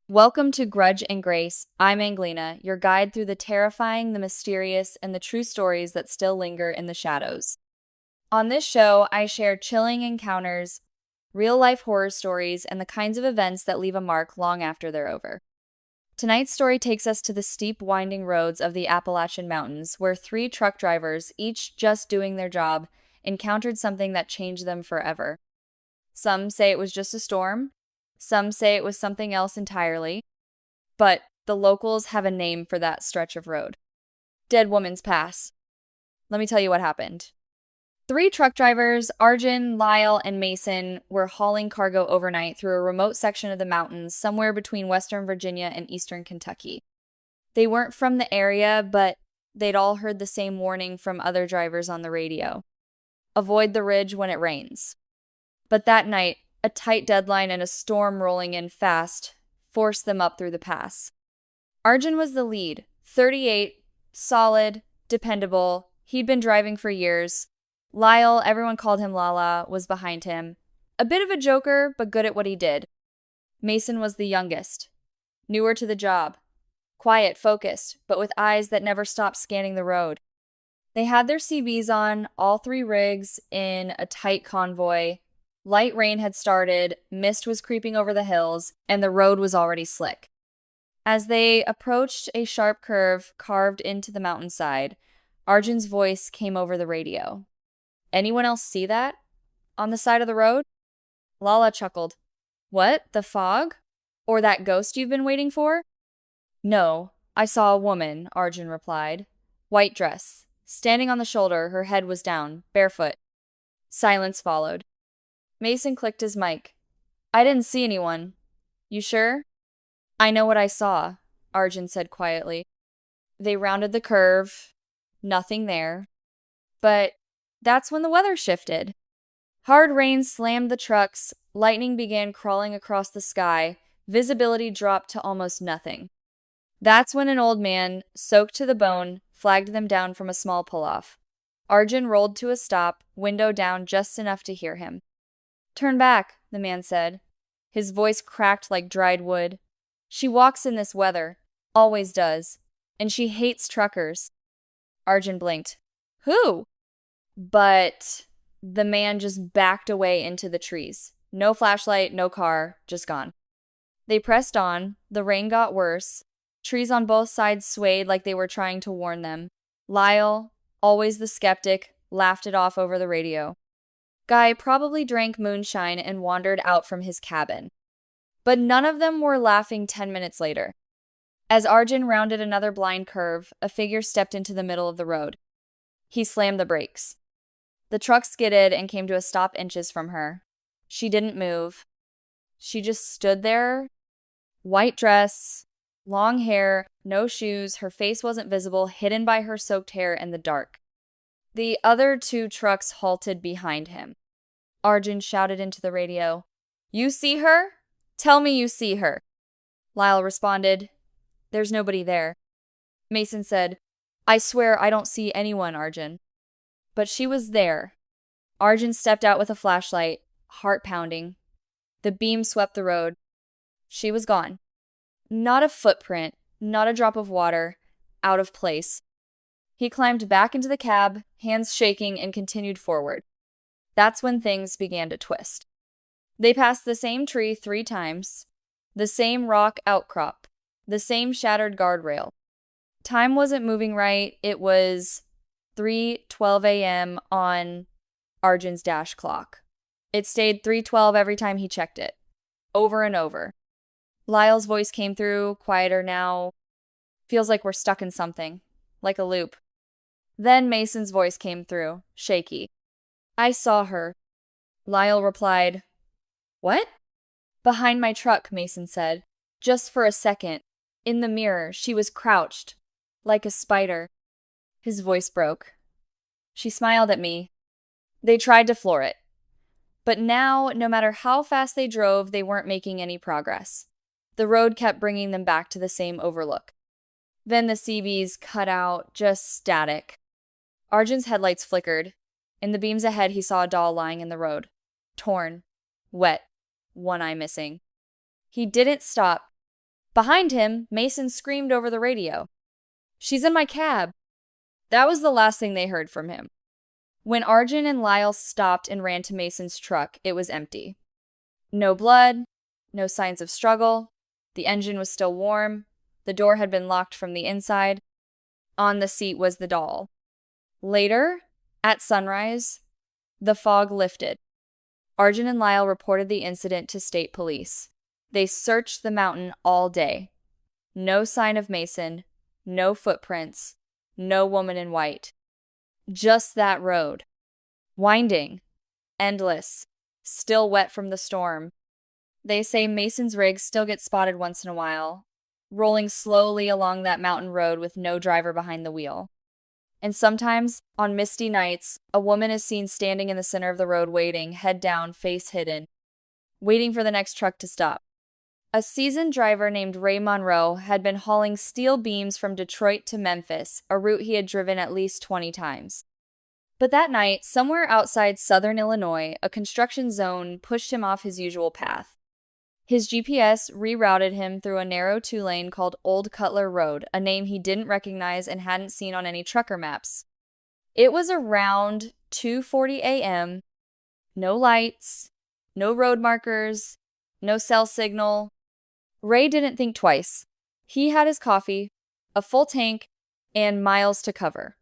Welcome to Grudge and Grace. I'm Anglina, your guide through the terrifying, the mysterious, and the true stories that still linger in the shadows. On this show, I share chilling encounters, real life horror stories, and the kinds of events that leave a mark long after they're over. Tonight's story takes us to the steep, winding roads of the Appalachian Mountains, where three truck drivers, each just doing their job, encountered something that changed them forever. Some say it was just a storm. Some say it was something else entirely, but the locals have a name for that stretch of road. Dead Woman's Pass. Let me tell you what happened. Three truck drivers, Arjun, Lyle, and Mason, were hauling cargo overnight through a remote section of the mountains somewhere between Western Virginia and Eastern Kentucky. They weren't from the area, but they'd all heard the same warning from other drivers on the radio. Avoid the ridge when it rains. But that night, a tight deadline and a storm rolling in fast forced them up through the pass. Arjun was the lead, 38, solid, dependable. He'd been driving for years. Lyle, everyone called him Lala, was behind him. A bit of a joker, but good at what he did. Mason was the youngest, newer to the job. Quiet, focused, but with eyes that never stopped scanning the road. They had their CBs on, all three rigs, in a tight convoy. Light rain had started, mist was creeping over the hills, and the road was already slick. As they approached a sharp curve carved into the mountainside, Arjun's voice came over the radio. "Anyone else see that? On the side of the road?" Lala chuckled. "What, the fog? Or that ghost you've been waiting for?" "No, I saw a woman," Arjun replied. "White dress. Standing on the shoulder, her head was down, barefoot." Silence followed. Mason clicked his mic. "I didn't see anyone. You sure?" "I know what I saw," Arjun said quietly. They rounded the curve. Nothing there. But that's when the weather shifted. Hard rain slammed the trucks, lightning began crawling across the sky, visibility dropped to almost nothing. That's when an old man, soaked to the bone, flagged them down from a small pull-off. Arjun rolled to a stop, window down just enough to hear him. "Turn back," the man said. His voice cracked like dried wood. "She walks in this weather. Always does. And she hates truckers." Arjun blinked. "Who?" But the man just backed away into the trees. No flashlight, no car, just gone. They pressed on. The rain got worse. Trees on both sides swayed like they were trying to warn them. Lyle, always the skeptic, laughed it off over the radio. Guy probably drank moonshine and wandered out from his cabin. But none of them were laughing 10 minutes later. As Arjun rounded another blind curve, a figure stepped into the middle of the road. He slammed the brakes. The truck skidded and came to a stop inches from her. She didn't move. She just stood there. White dress, long hair, no shoes, her face wasn't visible, hidden by her soaked hair in the dark. The other two trucks halted behind him. Arjun shouted into the radio, "You see her? Tell me you see her." Lyle responded, "There's nobody there." Mason said, "I swear I don't see anyone, Arjun." But she was there. Arjun stepped out with a flashlight, heart pounding. The beam swept the road. She was gone. Not a footprint, not a drop of water, out of place. He climbed back into the cab, hands shaking, and continued forward. That's when things began to twist. They passed the same tree 3 times, the same rock outcrop, the same shattered guardrail. Time wasn't moving right. It was 3:12 a.m. on Arjun's dash clock. It stayed 3:12 every time he checked it, over and over. Lyle's voice came through, quieter now. "Feels like we're stuck in something, like a loop." Then Mason's voice came through, shaky. "I saw her." Lyle replied, "What?" "Behind my truck," Mason said. "Just for a second. In the mirror, she was crouched, like a spider." His voice broke. "She smiled at me." They tried to floor it. But now, no matter how fast they drove, they weren't making any progress. The road kept bringing them back to the same overlook. Then the CBs cut out, just static. Arjun's headlights flickered. In the beams ahead, he saw a doll lying in the road. Torn. Wet. One eye missing. He didn't stop. Behind him, Mason screamed over the radio, "She's in my cab." That was the last thing they heard from him. When Arjun and Lyle stopped and ran to Mason's truck, it was empty. No blood, no signs of struggle. The engine was still warm. The door had been locked from the inside. On the seat was the doll. Later, at sunrise, the fog lifted. Arjun and Lyle reported the incident to state police. They searched the mountain all day. No sign of Mason, no footprints, no woman in white. Just that road. Winding, endless, still wet from the storm. They say Mason's rig still gets spotted once in a while, rolling slowly along that mountain road with no driver behind the wheel. And sometimes, on misty nights, a woman is seen standing in the center of the road waiting, head down, face hidden, waiting for the next truck to stop. A seasoned driver named Ray Monroe had been hauling steel beams from Detroit to Memphis, a route he had driven at least 20 times. But that night, somewhere outside southern Illinois, a construction zone pushed him off his usual path. His GPS rerouted him through a narrow two-lane called Old Cutler Road, a name he didn't recognize and hadn't seen on any trucker maps. It was around 2:40 a.m., no lights, no road markers, no cell signal. Ray didn't think twice. He had his coffee, a full tank, and miles to cover.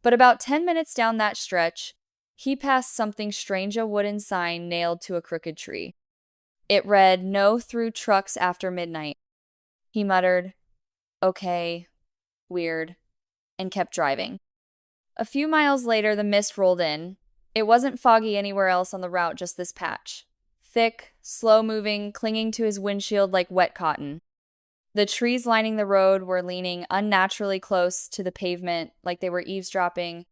But about 10 minutes down that stretch, he passed something strange, a wooden sign nailed to a crooked tree. It read, "No through trucks after midnight." He muttered, "Okay, weird," and kept driving. A few miles later, the mist rolled in. It wasn't foggy anywhere else on the route, just this patch. Thick, slow-moving, clinging to his windshield like wet cotton. The trees lining the road were leaning unnaturally close to the pavement, like they were eavesdropping.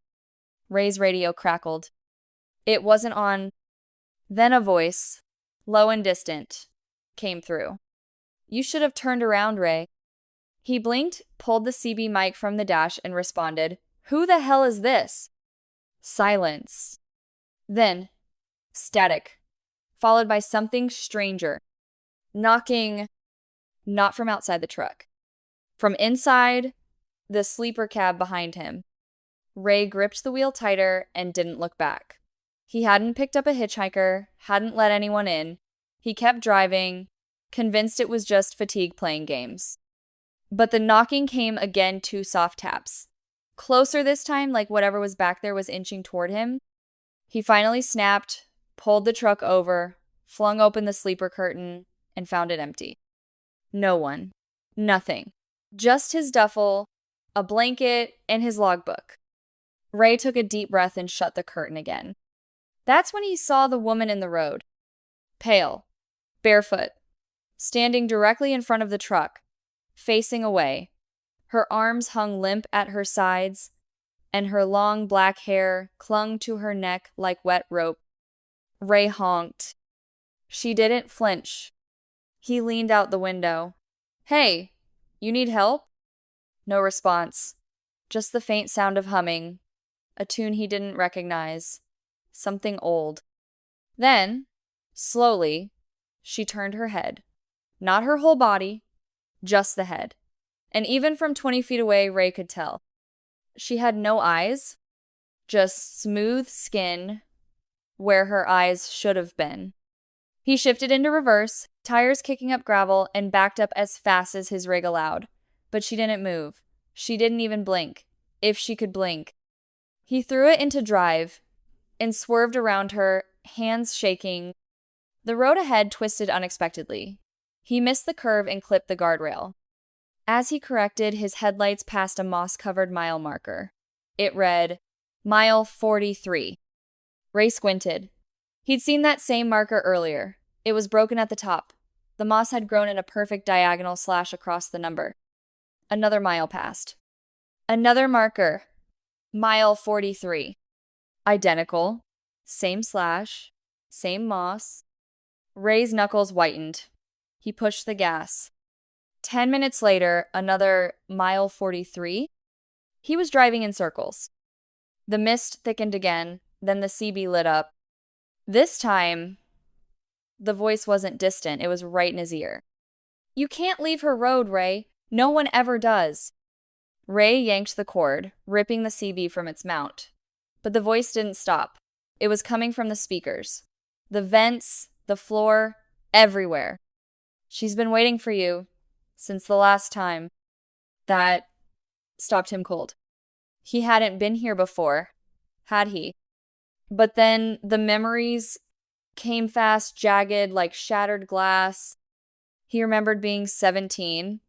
Ray's radio crackled. It wasn't on. Then a voice, low and distant, came through. "You should have turned around, Ray." He blinked, pulled the CB mic from the dash, and responded, "Who the hell is this?" Silence. Then, static, followed by something stranger. Knocking, not from outside the truck. From inside, the sleeper cab behind him. Ray gripped the wheel tighter and didn't look back. He hadn't picked up a hitchhiker, hadn't let anyone in. He kept driving, convinced it was just fatigue playing games. But the knocking came again, 2 soft taps. Closer this time, like whatever was back there was inching toward him. He finally snapped, pulled the truck over, flung open the sleeper curtain, and found it empty. No one. Nothing. Just his duffel, a blanket, and his logbook. Ray took a deep breath and shut the curtain again. That's when he saw the woman in the road. Pale, barefoot, standing directly in front of the truck, facing away. Her arms hung limp at her sides, and her long black hair clung to her neck like wet rope. Ray honked. She didn't flinch. He leaned out the window. "Hey, you need help?" No response. Just the faint sound of humming, a tune he didn't recognize, something old. Then, slowly, she turned her head. Not her whole body, just the head. And even from 20 feet away, Ray could tell. She had no eyes, just smooth skin where her eyes should have been. He shifted into reverse, tires kicking up gravel, and backed up as fast as his rig allowed. But she didn't move. She didn't even blink, if she could blink. He threw it into drive and swerved around her, hands shaking. The road ahead twisted unexpectedly. He missed the curve and clipped the guardrail. As he corrected, his headlights passed a moss-covered mile marker. It read, "Mile 43. Ray squinted. He'd seen that same marker earlier. It was broken at the top. The moss had grown in a perfect diagonal slash across the number. Another mile passed. Another marker. Mile 43. Identical. Same slash. Same moss. Ray's knuckles whitened. He pushed the gas. 10 minutes later, another mile 43. He was driving in circles. The mist thickened again, then the CB lit up. This time, the voice wasn't distant, it was right in his ear. You can't leave her road, Ray. No one ever does. Ray yanked the cord, ripping the CB from its mount. But the voice didn't stop. It was coming from the speakers. The vents, the floor, everywhere. She's been waiting for you since the last time. That stopped him cold. He hadn't been here before, had he? But then the memories came fast, jagged, like shattered glass. He remembered being 17,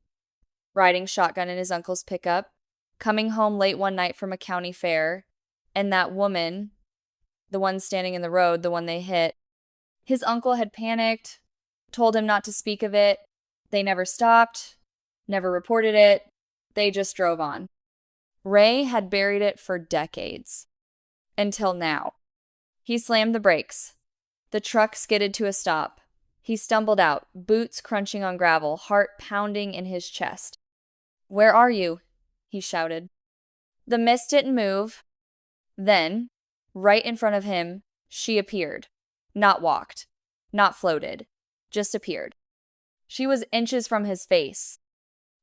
riding shotgun in his uncle's pickup, coming home late one night from a county fair, and that woman, the one standing in the road, the one they hit. His uncle had panicked, told him not to speak of it. They never stopped, never reported it. They just drove on. Ray had buried it for decades. Until now. He slammed the brakes. The truck skidded to a stop. He stumbled out, boots crunching on gravel, heart pounding in his chest. "Where are you?" he shouted. The mist didn't move. Then, right in front of him, she appeared. Not walked. Not floated. Just appeared. She was inches from his face.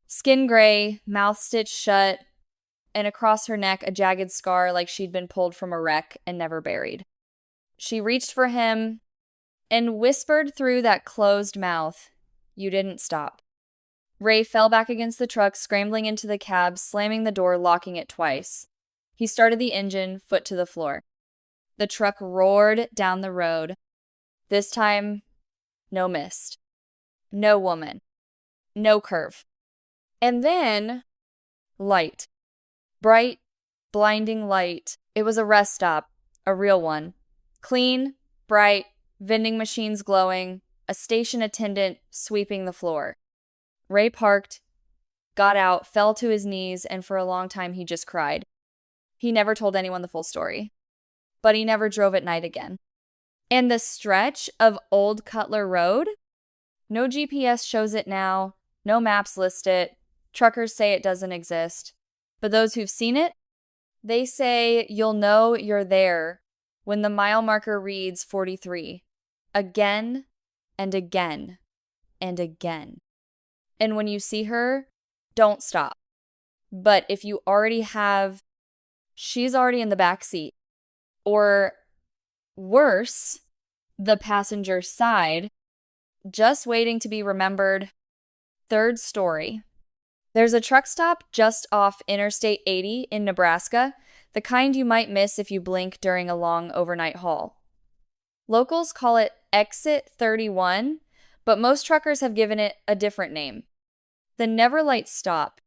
Skin gray, mouth stitched shut, and across her neck a jagged scar like she'd been pulled from a wreck and never buried. She reached for him and whispered through that closed mouth, "You didn't stop." Ray fell back against the truck, scrambling into the cab, slamming the door, locking it twice. He started the engine, foot to the floor. The truck roared down the road. This time, no mist. No woman. No curve. And then, light. Bright, blinding light. It was a rest stop, a real one. Clean, bright, vending machines glowing, a station attendant sweeping the floor. Ray parked, got out, fell to his knees, and for a long time he just cried. He never told anyone the full story. But he never drove at night again. And the stretch of Old Cutler Road? No GPS shows it now, no maps list it, truckers say it doesn't exist. But those who've seen it, they say you'll know you're there when the mile marker reads 43. Again and again and again. And when you see her, don't stop. But if you already have, she's already in the back seat. Or worse, the passenger side, just waiting to be remembered. Third story. There's a truck stop just off Interstate 80 in Nebraska, the kind you might miss if you blink during a long overnight haul. Locals call it Exit 31, but most truckers have given it a different name. The Never Lights stop.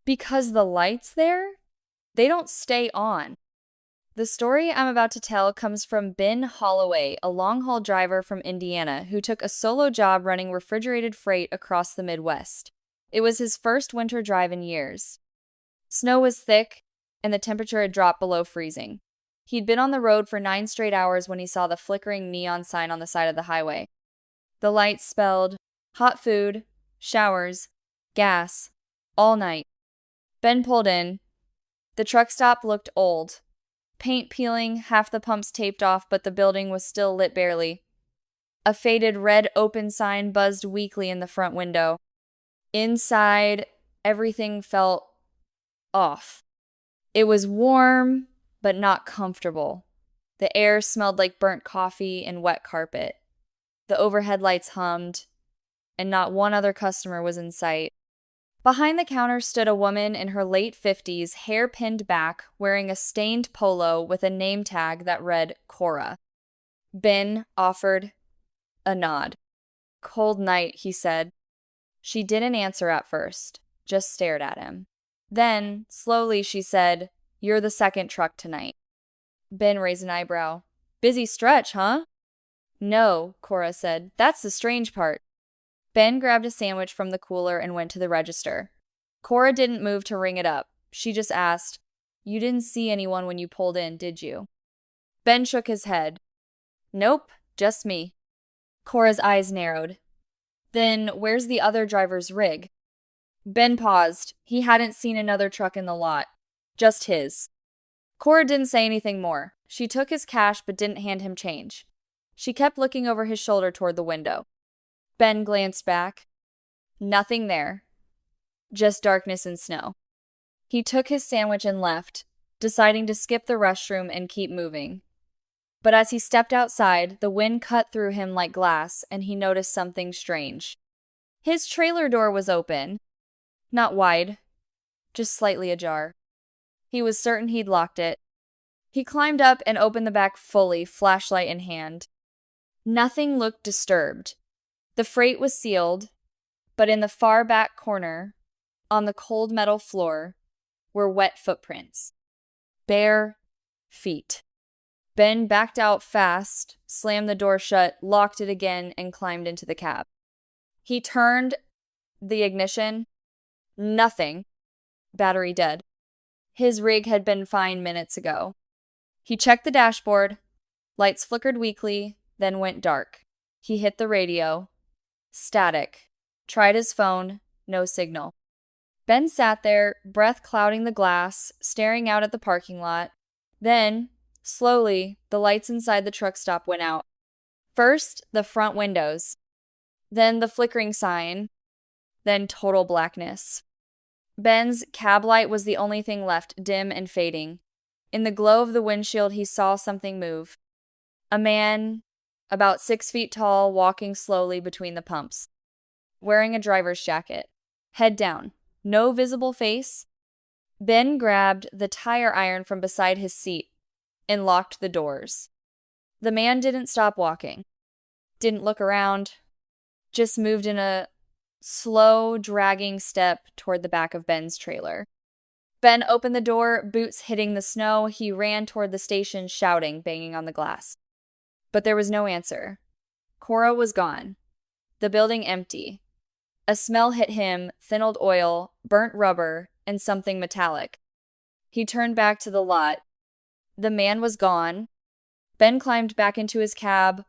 Because the lights there, they don't stay on. The story I'm about to tell comes from Ben Holloway, a long-haul driver from Indiana who took a solo job running refrigerated freight across the Midwest. It was his first winter drive in years. Snow was thick, and the temperature had dropped below freezing. He'd been on the road for 9 straight hours when he saw the flickering neon sign on the side of the highway. The lights spelled hot food, showers, gas, all night. Ben pulled in. The truck stop looked old. Paint peeling, half the pumps taped off, but the building was still lit barely. A faded red open sign buzzed weakly in the front window. Inside, everything felt off. It was warm, but not comfortable. The air smelled like burnt coffee and wet carpet. The overhead lights hummed, and not one other customer was in sight. Behind the counter stood a woman in her late 50s, hair pinned back, wearing a stained polo with a name tag that read Cora. Ben offered a nod. "Cold night," he said. She didn't answer at first, just stared at him. Then, slowly, she said, "You're the second truck tonight." Ben raised an eyebrow. "Busy stretch, huh?" "No," Cora said. "That's the strange part." Ben grabbed a sandwich from the cooler and went to the register. Cora didn't move to ring it up. She just asked, "You didn't see anyone when you pulled in, did you?" Ben shook his head. "Nope, just me." Cora's eyes narrowed. "Then where's the other driver's rig?" Ben paused. He hadn't seen another truck in the lot. Just his. Cora didn't say anything more. She took his cash but didn't hand him change. She kept looking over his shoulder toward the window. Ben glanced back. Nothing there, just darkness and snow. He took his sandwich and left, deciding to skip the restroom and keep moving. But as he stepped outside, the wind cut through him like glass, and he noticed something strange. His trailer door was open, not wide, just slightly ajar. He was certain he'd locked it. He climbed up and opened the back fully, flashlight in hand. Nothing looked disturbed. The freight was sealed, but in the far back corner, on the cold metal floor, were wet footprints. Bare feet. Ben backed out fast, slammed the door shut, locked it again, and climbed into the cab. He turned the ignition. Nothing. Battery dead. His rig had been fine minutes ago. He checked the dashboard. Lights flickered weakly, then went dark. He hit the radio. Static. Tried his phone. No signal. Ben sat there, breath clouding the glass, staring out at the parking lot. Then, slowly, the lights inside the truck stop went out. First, the front windows. Then the flickering sign. Then total blackness. Ben's cab light was the only thing left, dim and fading. In the glow of the windshield, he saw something move. A man, about 6 feet tall, walking slowly between the pumps. Wearing a driver's jacket. Head down. No visible face. Ben grabbed the tire iron from beside his seat and locked the doors. The man didn't stop walking. Didn't look around. Just moved in a slow, dragging step toward the back of Ben's trailer. Ben opened the door, boots hitting the snow. He ran toward the station, shouting, banging on the glass. But there was no answer. Cora was gone. The building empty. A smell hit him, thin old oil, burnt rubber, and something metallic. He turned back to the lot. The man was gone. Ben climbed back into his cab,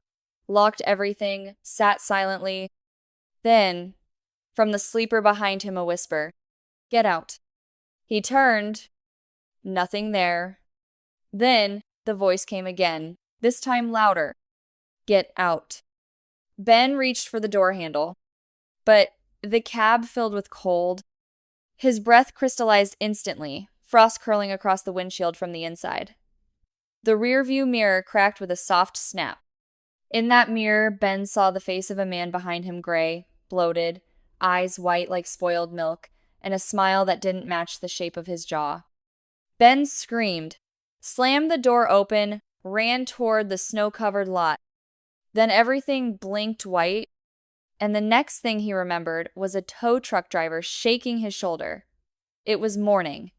locked everything, sat silently. Then, from the sleeper behind him, a whisper, "Get out." He turned. Nothing there. Then the voice came again, this time louder. "Get out." Ben reached for the door handle, but the cab filled with cold. His breath crystallized instantly, frost curling across the windshield from the inside. The rearview mirror cracked with a soft snap. In that mirror, Ben saw the face of a man behind him, gray, bloated, eyes white like spoiled milk, and a smile that didn't match the shape of his jaw. Ben screamed, slammed the door open, ran toward the snow-covered lot. Then everything blinked white, and the next thing he remembered was a tow truck driver shaking his shoulder. It was morning.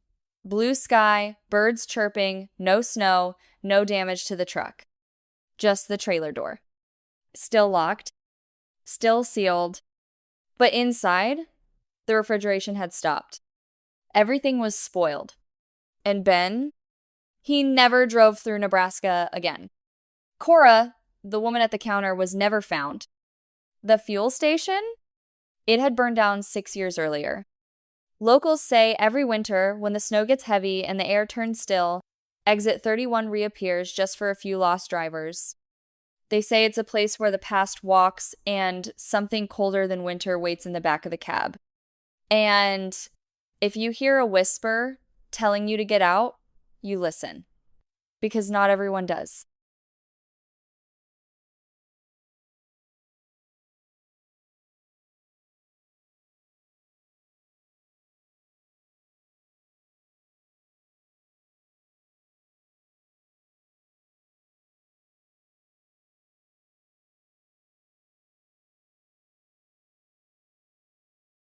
Blue sky, birds chirping, no snow, no damage to the truck. Just the trailer door. Still locked, still sealed, but inside, the refrigeration had stopped. Everything was spoiled. And Ben, he never drove through Nebraska again. Cora, the woman at the counter, was never found. The fuel station? It had burned down 6 years earlier. Locals say every winter, when the snow gets heavy and the air turns still, exit 31 reappears just for a few lost drivers. They say it's a place where the past walks and something colder than winter waits in the back of the cab. And if you hear a whisper telling you to get out, you listen. Because not everyone does.